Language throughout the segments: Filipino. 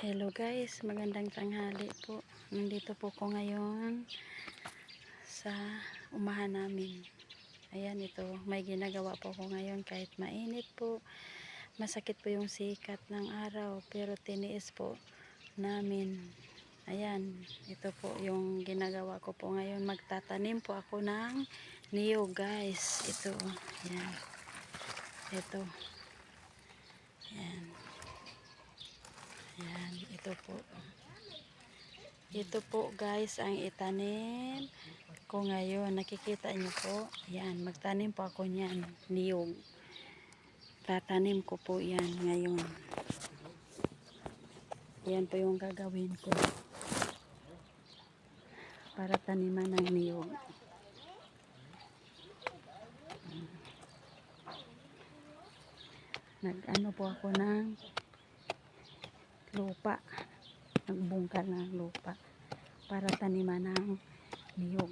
Hello guys, magandang tanghali po. Nandito po ko ngayon sa umahan namin. Ayan, ito, may ginagawa po ko ngayon kahit mainit po. Masakit po yung sikat ng araw, pero tiniis po namin. Ayan, ito po yung ginagawa ko po ngayon. Magtatanim po ako ng niyog guys. Ito, ayan. Ito. Ayan. Ayan, ito po. Ito po guys ang itanim ko ngayon. Nakikita nyo po. Yan, magtanim po ako niyan. Niyog. Tatanim ko po yan ngayon. Yan po yung gagawin ko. Para taniman ng niyog. Nag-ano po ako ng lupa. Nagbungkal ng lupa. Para taniman ng niyog.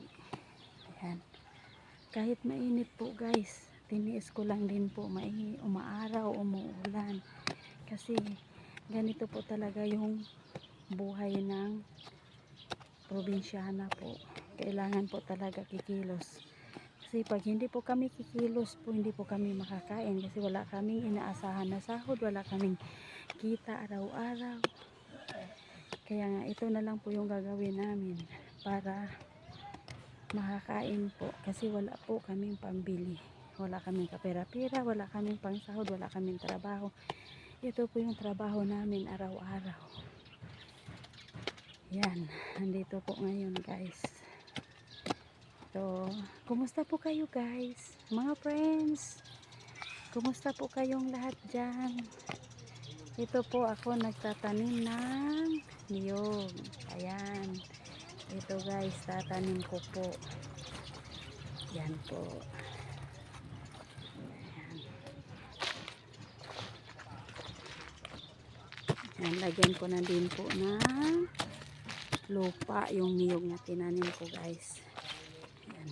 Ayan. Kahit mainit po guys, tiniis ko lang din po, umaaraw, umuulan. Kasi ganito po talaga yung buhay ng probinsyana po. Kailangan po talaga kikilos. Kasi pag hindi po kami kikilos po, hindi po kami makakain. Kasi wala kaming inaasahan na sahod, wala kaming kita araw-araw. Kaya nga ito na lang po yung gagawin namin para makakain po, kasi wala po kaming pambili, wala kaming kapera-pera, wala kaming pangsahod, wala kaming trabaho. Ito po yung trabaho namin araw-araw. Yan, nandito po ngayon guys. So, kumusta po kayo guys, mga friends? Kumusta po kayong lahat dyan? Ito po ako nagtatanim ng niyog. Ayan, ito guys, tatanim ko po. Yan po. Yan, lagyan ko na din po ng lupa yung niyog na tinanim ko guys. Yan.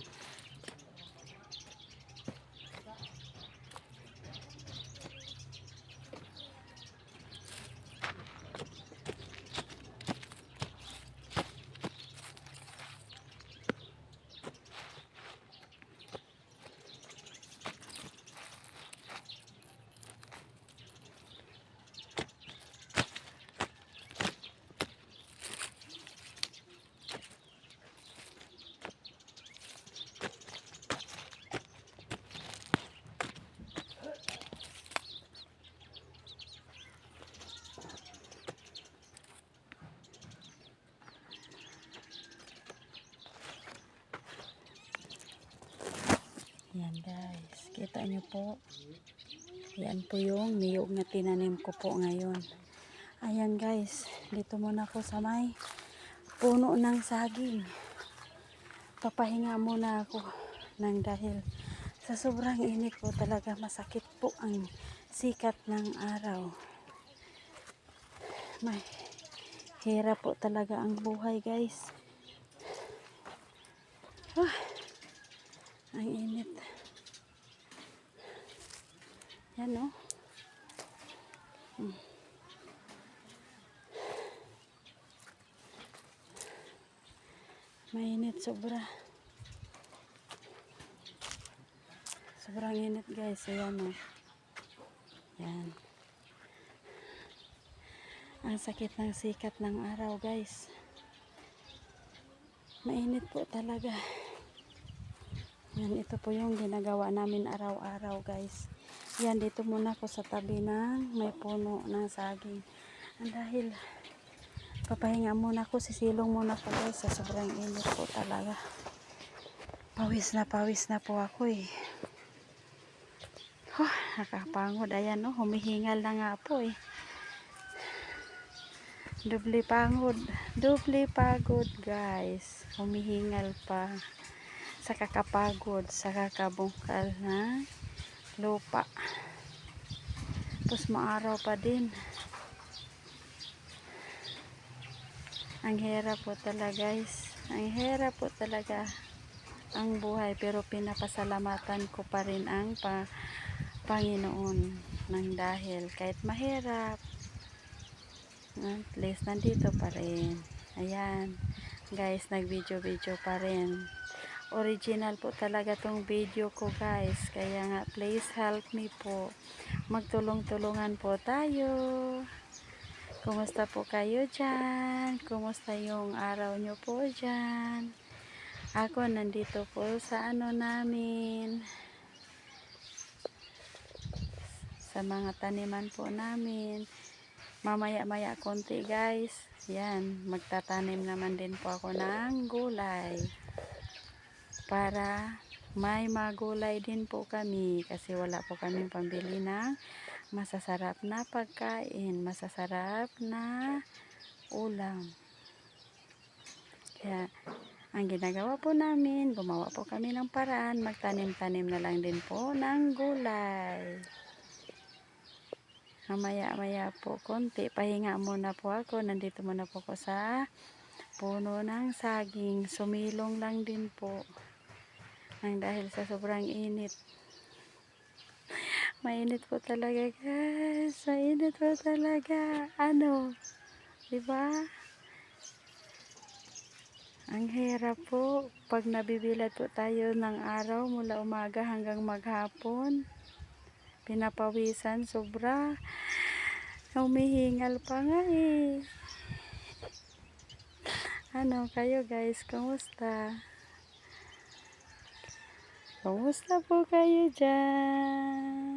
Yan guys, kita nyo po. Yan po yung niyog na tinanim ko po ngayon. Ayan guys, dito muna ako sa may puno ng saging. Papahinga muna ako ng dahil sa sobrang init po talaga masakit po ang sikat ng araw. May hirap po talaga ang buhay guys. Ang init. Yan o. Mainit sobra. Sobrang init guys. Ayan o. Yan. Ang sakit ng sikat ng araw guys. Mainit po talaga. Yan, ito po yung ginagawa namin araw-araw guys. Yan, dito muna ako sa tabi ng may puno ng saging. Dahil papahinga muna ako, sisilong muna ako guys sa sobrang init po talaga. Pawis na po ako eh. Nakapangod. Ayan oh, humihingal na nga po eh. Doble pagod guys. Humihingal pa sa kakapagod, sa kakabungkal na lupa. Tapos maaraw pa din. Ang hirap po talaga guys. Ang hirap po talaga ang buhay, pero pinapasalamatan ko pa rin ang Panginoon ng dahil kahit mahirap, At least nandito pa rin. Ayan. Guys, nag-video-video pa rin. Original po talaga tong video ko guys. Kaya nga, please help me po. Magtulong-tulungan po tayo. Kumusta po kayo dyan? Kumusta yung araw nyo po dyan? Ako nandito po sa namin. Sa mga taniman po namin. Mamaya-maya konti guys. Yan, magtatanim naman din po ako ng gulay. Para may magulay din po kami. Kasi wala po kaming pambili ng masasarap na pagkain. Masasarap na ulam. Kaya, ang ginagawa po namin, gumawa po kami ng paraan. Magtanim-tanim na lang din po ng gulay. Mamaya-maya po konti, pahinga muna po ako. Nandito muna po ako sa puno ng saging. Sumilong lang din po. Nang dahil sa sobrang init. Mainit po talaga guys. Mainit po talaga. Ano? Diba? Ang hirap po. Pag nabibilad po tayo ng araw mula umaga hanggang maghapon. Pinapawisan sobra. Humihingal pa nga eh. Ano kayo guys? Kumusta? Kumusta po kayo dyan?